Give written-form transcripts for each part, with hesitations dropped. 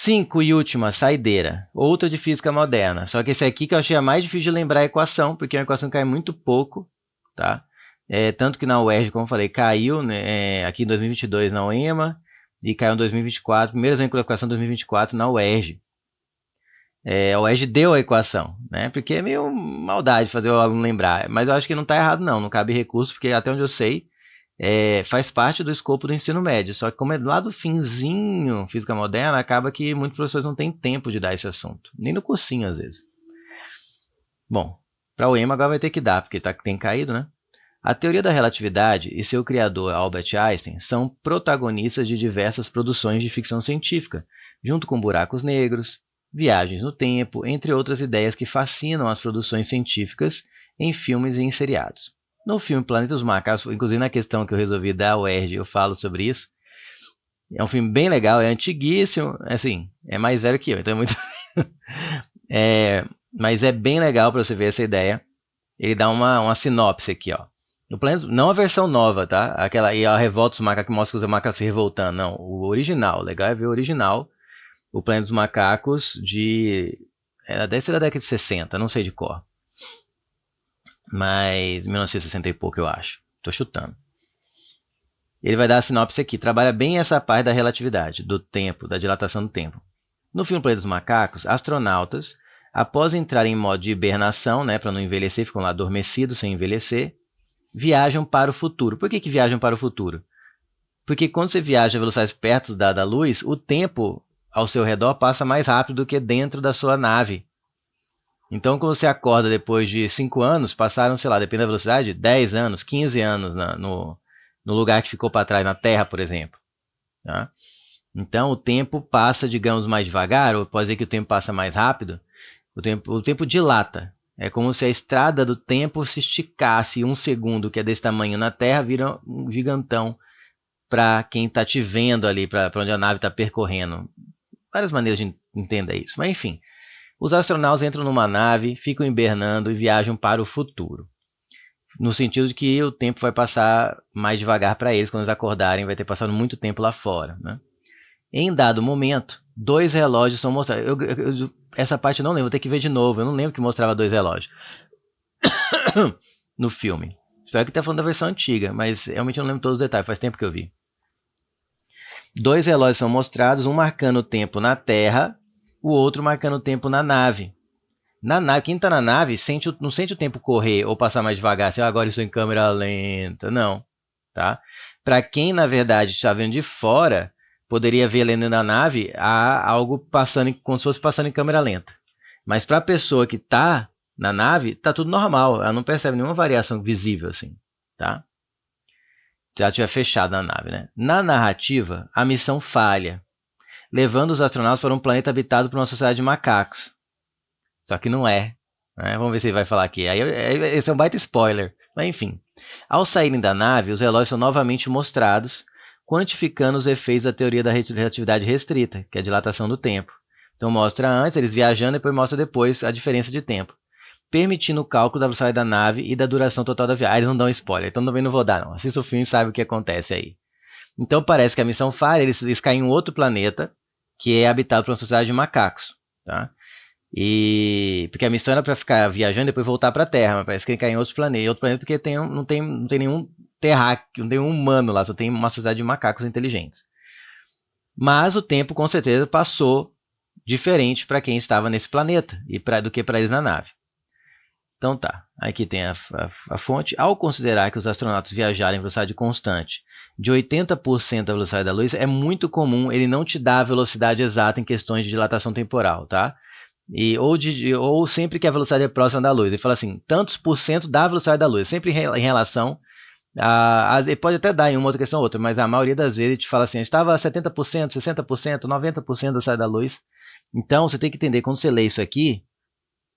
5 e última, saideira. Outra de física moderna. Só que esse aqui que eu achei a mais difícil de lembrar a equação, porque é uma equação que cai muito pouco, tá? Tanto que na UERJ, como eu falei, caiu, né, aqui em 2022 na UEMA e caiu em 2024, primeiro exame de qualificação em 2024 na UERJ. A UERJ deu a equação, né? Porque é meio maldade fazer o aluno lembrar, mas eu acho que não está errado não cabe recurso, porque até onde eu sei, faz parte do escopo do ensino médio, só que como é lá do finzinho, física moderna, acaba que muitos professores não têm tempo de dar esse assunto, nem no cursinho às vezes. Bom, para o EMA agora vai ter que dar, porque tem caído, né? A teoria da relatividade e seu criador Albert Einstein são protagonistas de diversas produções de ficção científica, junto com buracos negros, viagens no tempo, entre outras ideias que fascinam as produções científicas em filmes e em seriados. No filme Planeta dos Macacos, inclusive na questão que eu resolvi da UERJ, eu falo sobre isso. É um filme bem legal, é antiguíssimo, assim, é mais velho que eu, então é muito... mas é bem legal para você ver essa ideia. Ele dá uma sinopse aqui, ó. No Planeta, não a versão nova, tá? Aquela e a revolta dos macacos que mostra os macacos se revoltando, não. O original, legal é ver o original. O Planeta dos Macacos deve ser da década de 60, não sei de cor. Mas 1960 e pouco, eu acho. Tô chutando. Ele vai dar a sinopse aqui. Trabalha bem essa parte da relatividade, do tempo, da dilatação do tempo. No filme Planeta dos Macacos, astronautas, após entrar em modo de hibernação, né, para não envelhecer, ficam lá adormecidos sem envelhecer, viajam para o futuro. Por que viajam para o futuro? Porque quando você viaja a velocidades perto da luz, o tempo ao seu redor passa mais rápido do que dentro da sua nave. Então, quando você acorda depois de 5 anos, passaram, sei lá, dependendo da velocidade, 10 anos, 15 anos no lugar que ficou para trás, na Terra, por exemplo. Tá? Então, o tempo passa, digamos, mais devagar, ou pode dizer que o tempo passa mais rápido, o tempo dilata. É como se a estrada do tempo se esticasse, 1 segundo, que é desse tamanho na Terra, vira um gigantão para quem está te vendo ali, para onde a nave está percorrendo. Várias maneiras de entender isso. Mas, enfim, os astronautas entram numa nave, ficam hibernando e viajam para o futuro. No sentido de que o tempo vai passar mais devagar para eles, quando eles acordarem, vai ter passado muito tempo lá fora. Né? Em dado momento, 2 relógios são mostrados. Essa parte eu não lembro, vou ter que ver de novo. Eu não lembro que mostrava 2 relógios no filme. Espero que esteja falando da versão antiga, mas realmente eu não lembro todos os detalhes, faz tempo que eu vi. 2 relógios são mostrados, um marcando o tempo na Terra, o outro marcando o tempo na nave. Na nave, quem está na nave não sente o tempo correr ou passar mais devagar, assim, agora estou em câmera lenta. Não. Tá? Para quem, na verdade, está vendo de fora, poderia ver lendo na nave algo passando, como se fosse passando em câmera lenta. Mas para a pessoa que está na nave, está tudo normal. Ela não percebe nenhuma variação visível. Assim, tá? Se ela estiver fechada na nave. Né? Na narrativa, a missão falha, levando os astronautas para um planeta habitado por uma sociedade de macacos. Só que não é. Né? Vamos ver se ele vai falar aqui. Esse é um baita spoiler. Mas enfim. Ao saírem da nave, os relógios são novamente mostrados, quantificando os efeitos da teoria da relatividade restrita, que é a dilatação do tempo. Então mostra antes, eles viajando, e depois mostra depois a diferença de tempo, permitindo o cálculo da velocidade da nave e da duração total da viagem. Eles não dão spoiler, então também não vou dar não. Assista o filme e sabe o que acontece aí. Então parece que a missão falha, eles caem em um outro planeta, que é habitado por uma sociedade de macacos. Tá? Porque a missão era para ficar viajando e depois voltar para a Terra, mas parece que ele cai em outro planeta porque não tem nenhum terráqueo, não tem um humano lá, só tem uma sociedade de macacos inteligentes. Mas o tempo com certeza passou diferente para quem estava nesse planeta do que para eles na nave. Então tá, aqui tem a fonte. Ao considerar que os astronautas viajarem em velocidade constante de 80% da velocidade da luz, é muito comum ele não te dar a velocidade exata em questões de dilatação temporal, tá? Ou sempre que a velocidade é próxima da luz. Ele fala assim, tantos por cento da velocidade da luz, sempre em relação ele pode até dar em uma outra questão ou outra, mas a maioria das vezes ele te fala assim, estava a 70%, 60%, 90% da velocidade da luz. Então você tem que entender, quando você lê isso aqui,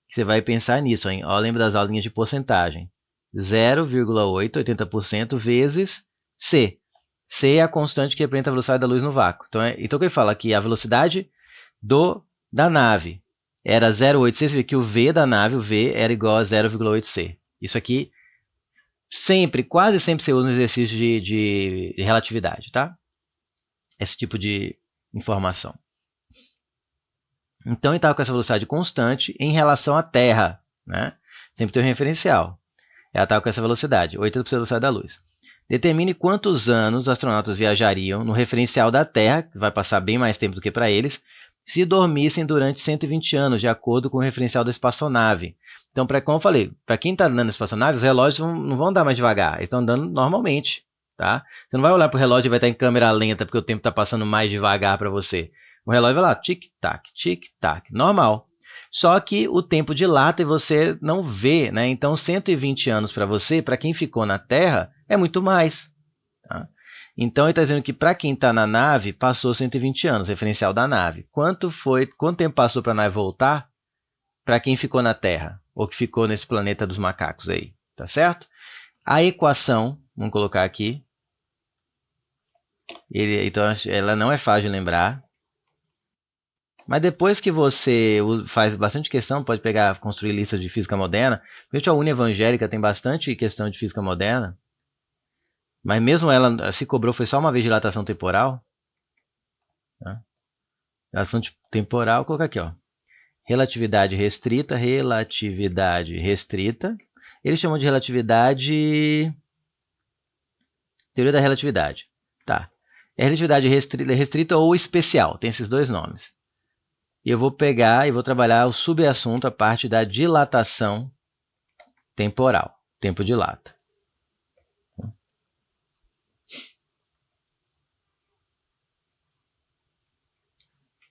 você vai pensar nisso. Hein? Ó, lembra das aulinhas de porcentagem. 0,8, 80% vezes C. C é a constante que representa a velocidade da luz no vácuo. Então o que ele fala aqui, a velocidade da nave era 0,8C, você vê que o V da nave, o V era igual a 0,8C. Isso aqui, quase sempre você usa no exercício de relatividade, tá? Esse tipo de informação. Então ele estava com essa velocidade constante em relação à Terra, né? Sempre tem um referencial. Ela estava com essa velocidade, 80% da velocidade da luz. Determine quantos anos os astronautas viajariam no referencial da Terra, que vai passar bem mais tempo do que para eles, se dormissem durante 120 anos, de acordo com o referencial da espaçonave. Então, como eu falei, para quem está andando na espaçonave, os relógios não vão andar mais devagar, eles estão andando normalmente. Tá? Você não vai olhar para o relógio e vai estar em câmera lenta porque o tempo está passando mais devagar para você. O relógio vai lá, tic-tac, tic-tac, normal. Só que o tempo dilata e você não vê, né? Então 120 anos para você, para quem ficou na Terra, é muito mais. Tá? Então ele está dizendo que para quem está na nave, passou 120 anos, referencial da nave. Quanto tempo passou para a nave voltar para quem ficou na Terra? Ou que ficou nesse planeta dos macacos aí, tá certo? A equação, vamos colocar aqui. Então ela não é fácil de lembrar. Mas depois que você faz bastante questão, pode pegar, construir listas de física moderna. Principalmente a Uni Evangélica tem bastante questão de física moderna. Mas mesmo ela se cobrou, foi só uma vez dilatação temporal. Tá? Dilatação temporal, vou colocar aqui, ó. Relatividade restrita, relatividade restrita. Eles chamam de relatividade... Teoria da relatividade. Tá. É relatividade restrita ou especial, tem esses dois nomes. E eu vou pegar e vou trabalhar o subassunto, a parte da dilatação temporal. Tempo dilata.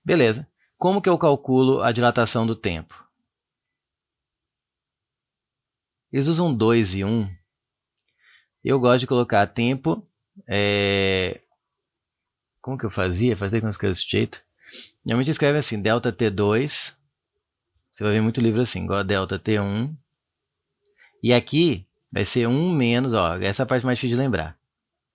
Beleza. Como que eu calculo a dilatação do tempo? Eles usam 2 e 1. Eu gosto de colocar tempo... Como que eu fazia? Fazia com esse jeito. Normalmente escreve assim, delta T2. Você vai ver muito livro assim, igual a delta T1. E aqui vai ser 1 menos, ó, essa é a parte mais difícil de lembrar.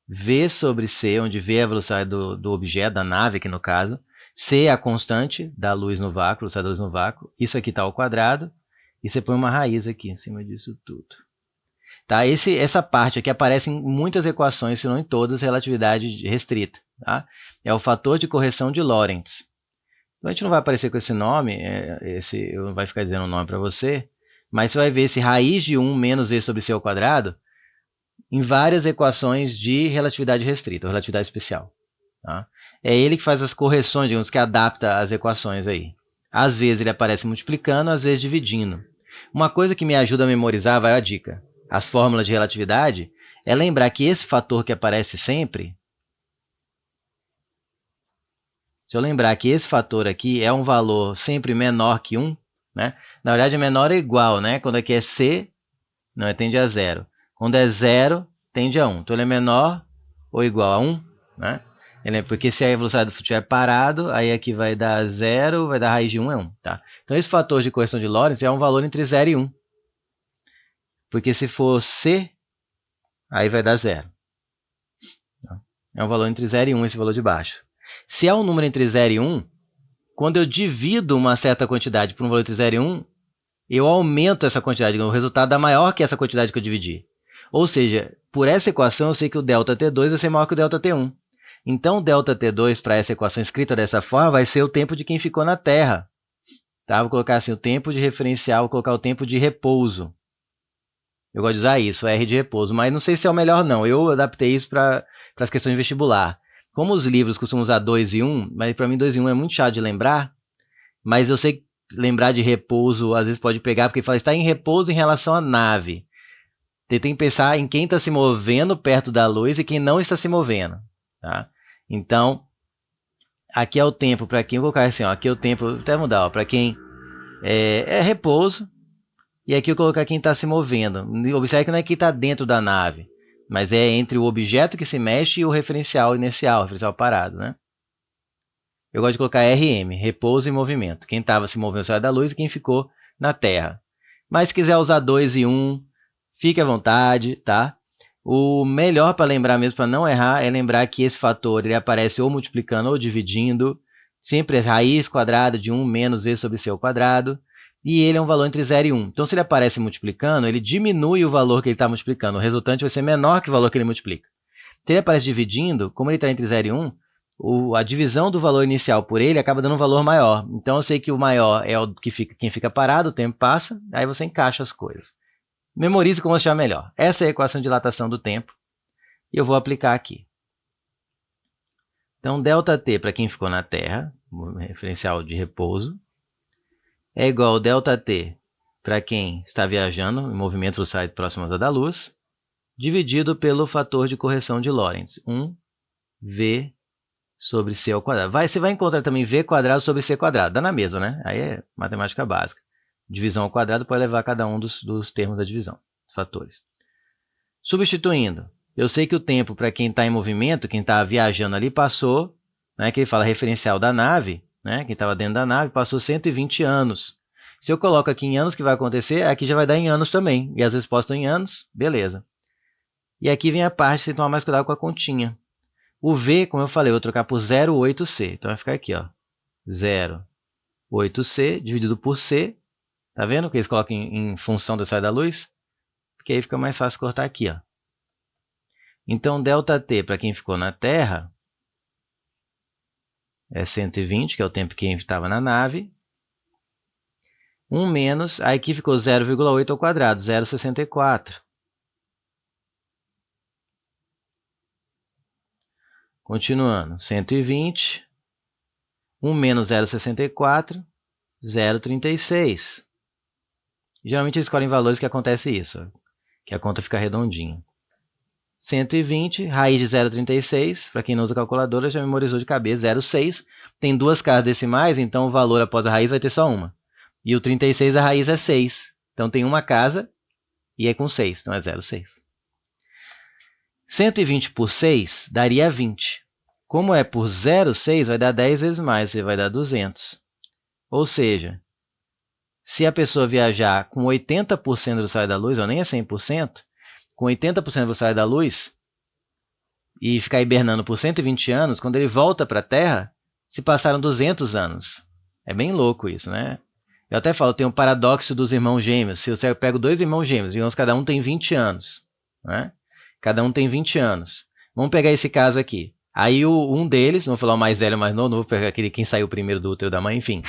V sobre C, onde V é a velocidade do objeto, da nave aqui no caso. C é a constante da luz no vácuo, velocidade da luz no vácuo. Isso aqui está ao quadrado. E você põe uma raiz aqui em cima disso tudo. Tá? Essa parte aqui aparece em muitas equações, se não em todas, relatividade restrita. Tá? É o fator de correção de Lorentz. Então, a gente não vai aparecer com esse nome, eu não vai ficar dizendo o nome para você, mas você vai ver esse raiz de 1 menos V sobre C ao quadrado em várias equações de relatividade restrita, ou relatividade especial. Tá? É ele que faz as correções, digamos, que adapta as equações aí. Às vezes ele aparece multiplicando, às vezes dividindo. Uma coisa que me ajuda a memorizar, vai a dica, as fórmulas de relatividade, é lembrar que esse fator que aparece sempre, se eu lembrar que esse fator aqui é um valor sempre menor que 1, né? Na verdade é menor ou igual, né? Quando aqui é C, não, tende a 0. Quando é 0, tende a 1. Então ele é menor ou igual a 1, né? Porque se a velocidade do fluxo estiver parado, aí aqui vai dar 0, vai dar raiz de 1 é 1. Tá? Então esse fator de correção de Lorentz é um valor entre 0 e 1. Porque se for C, aí vai dar 0. É um valor entre 0 e 1 esse valor de baixo. Se é um número entre 0 e 1, quando eu divido uma certa quantidade por um valor entre 0 e 1, eu aumento essa quantidade, o resultado dá maior que essa quantidade que eu dividi. Ou seja, por essa equação eu sei que o delta T2 vai ser maior que o delta T1. Então, o delta T2, para essa equação escrita dessa forma, vai ser o tempo de quem ficou na Terra. Tá? Vou colocar assim, o tempo de referencial, vou colocar o tempo de repouso. Eu gosto de usar isso, R de repouso, mas não sei se é o melhor não. Eu adaptei isso para as questões de vestibular. Como os livros costumam usar 2 e 1, mas para mim 2 e 1 é muito chato de lembrar, mas eu sei que lembrar de repouso às vezes pode pegar, porque fala, está em repouso em relação à nave. Você tem que pensar em quem está se movendo perto da luz e quem não está se movendo. Tá? Então, aqui é o tempo para quem, vou colocar assim, ó, aqui é o tempo, vou até mudar, para quem é repouso, e aqui eu vou colocar quem está se movendo. Observe que não é quem está dentro da nave, mas é entre o objeto que se mexe e o referencial inicial, o referencial parado, né? Eu gosto de colocar RM, repouso e movimento. Quem estava se movendo saiu da luz e quem ficou na Terra. Mas se quiser usar 2 e 1, fique à vontade, tá? O melhor para lembrar mesmo, para não errar, é lembrar que esse fator ele aparece ou multiplicando ou dividindo. Sempre é raiz quadrada de 1 menos V sobre C ao quadrado. E ele é um valor entre 0 e 1. Então, se ele aparece multiplicando, ele diminui o valor que ele está multiplicando. O resultante vai ser menor que o valor que ele multiplica. Se ele aparece dividindo, como ele está entre 0 e 1, a divisão do valor inicial por ele acaba dando um valor maior. Então eu sei que o maior é o que quem fica parado, o tempo passa, aí você encaixa as coisas. Memorize como achar melhor. Essa é a equação de dilatação do tempo e eu vou aplicar aqui. Então, ΔT para quem ficou na Terra, referencial de repouso, é igual ao ΔT para quem está viajando em movimentos velocidade próximas à da luz, dividido pelo fator de correção de Lorentz, 1V sobre C ao quadrado. Você vai encontrar também V quadrado sobre C quadrado, dá na mesma, né? Aí é matemática básica. Divisão ao quadrado pode levar a cada um dos termos da divisão, dos fatores. Substituindo, eu sei que o tempo para quem está em movimento, quem está viajando ali, passou, né, que ele fala referencial da nave, né, quem estava dentro da nave, passou 120 anos. Se eu coloco aqui em anos, o que vai acontecer? Aqui já vai dar em anos também. E as respostas estão em anos, beleza. E aqui vem a parte, você tomar mais cuidado com a continha. O V, como eu falei, eu vou trocar por 0,8C. Então vai ficar aqui, ó, 0,8C dividido por C. Tá vendo que eles colocam em função da saída da luz? Porque aí fica mais fácil cortar aqui, ó. Então, ΔT para quem ficou na Terra é 120, que é o tempo que estava na nave. 1 menos, aí aqui ficou 0,8 ao quadrado, 0,64. Continuando, 120, 1 menos 0,64, 0,36. Geralmente eles escolhem valores que acontece isso, que a conta fica redondinha. 120, raiz de 0,36, para quem não usa calculadora já memorizou de cabeça, 0,6. Tem duas casas decimais, então o valor após a raiz vai ter só uma. E o 36 a raiz é 6. Então tem uma casa e é com 6, então é 0,6. 120 por 6 daria 20. Como é por 0,6, vai dar 10 vezes mais, você vai dar 200. Ou seja, se a pessoa viajar com 80% da velocidade da luz, ou nem é 100%, com 80% da velocidade da luz, e ficar hibernando por 120 anos, quando ele volta para a Terra, se passaram 200 anos. É bem louco isso, né? Eu até falo, tem um paradoxo dos irmãos gêmeos. Se eu pego dois irmãos gêmeos, digamos que cada um tem 20 anos, né? Cada um tem 20 anos. Vamos pegar esse caso aqui. Aí um deles, vamos falar o mais velho e o mais novo, não vou pegar aquele quem saiu primeiro do útero da mãe, enfim.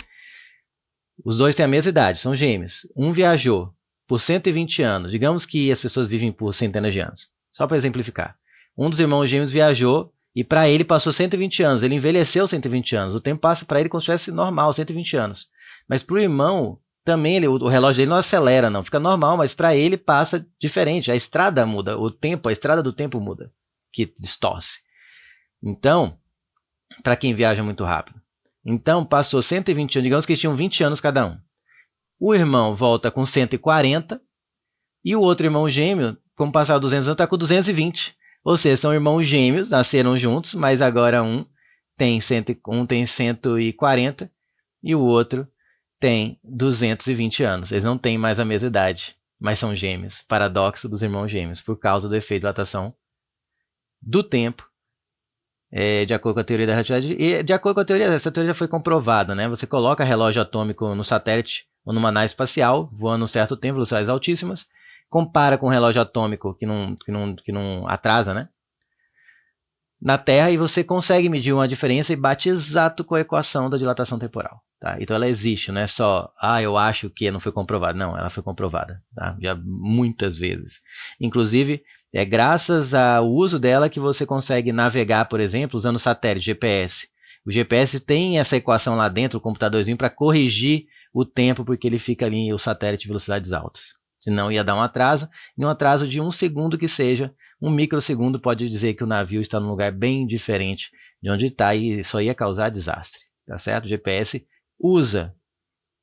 Os dois têm a mesma idade, são gêmeos. Um viajou por 120 anos. Digamos que as pessoas vivem por centenas de anos. Só para exemplificar. Um dos irmãos gêmeos viajou e para ele passou 120 anos. Ele envelheceu 120 anos. O tempo passa para ele como se fosse normal, 120 anos. Mas para o irmão, também o relógio dele não acelera, não. Fica normal, mas para ele passa diferente. A estrada muda, o tempo, a estrada do tempo muda, que distorce. Então, para quem viaja muito rápido. Então, passou 120 anos, digamos que eles tinham 20 anos cada um. O irmão volta com 140 e o outro irmão gêmeo, como passaram 200 anos, está com 220. Ou seja, são irmãos gêmeos, nasceram juntos, mas agora um tem 140 e o outro tem 220 anos. Eles não têm mais a mesma idade, mas são gêmeos. Paradoxo dos irmãos gêmeos, por causa do efeito de dilatação do tempo, de acordo com a teoria da relatividade. E de acordo com a teoria, essa teoria já foi comprovada, né? Você coloca relógio atômico no satélite ou numa nave espacial, voando um certo tempo, velocidades altíssimas, compara com um relógio atômico que não atrasa, né? Na Terra, e você consegue medir uma diferença e bate exato com a equação da dilatação temporal. Tá? Então ela existe, não é só, eu acho que não foi comprovado. Não, ela foi comprovada, tá? Já muitas vezes. Inclusive, é graças ao uso dela que você consegue navegar, por exemplo, usando satélite, GPS. O GPS tem essa equação lá dentro, o computadorzinho, para corrigir o tempo, porque ele fica ali, o satélite de velocidades altas. Senão ia dar um atraso, e um atraso de 1 segundo que seja, 1 microsegundo pode dizer que o navio está num lugar bem diferente de onde está e só ia causar desastre. Tá certo? O GPS usa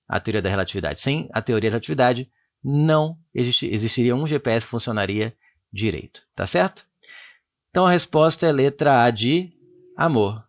a teoria da relatividade. Sem a teoria da relatividade, não existiria um GPS que funcionaria direito. Tá certo? Então a resposta é letra A de amor.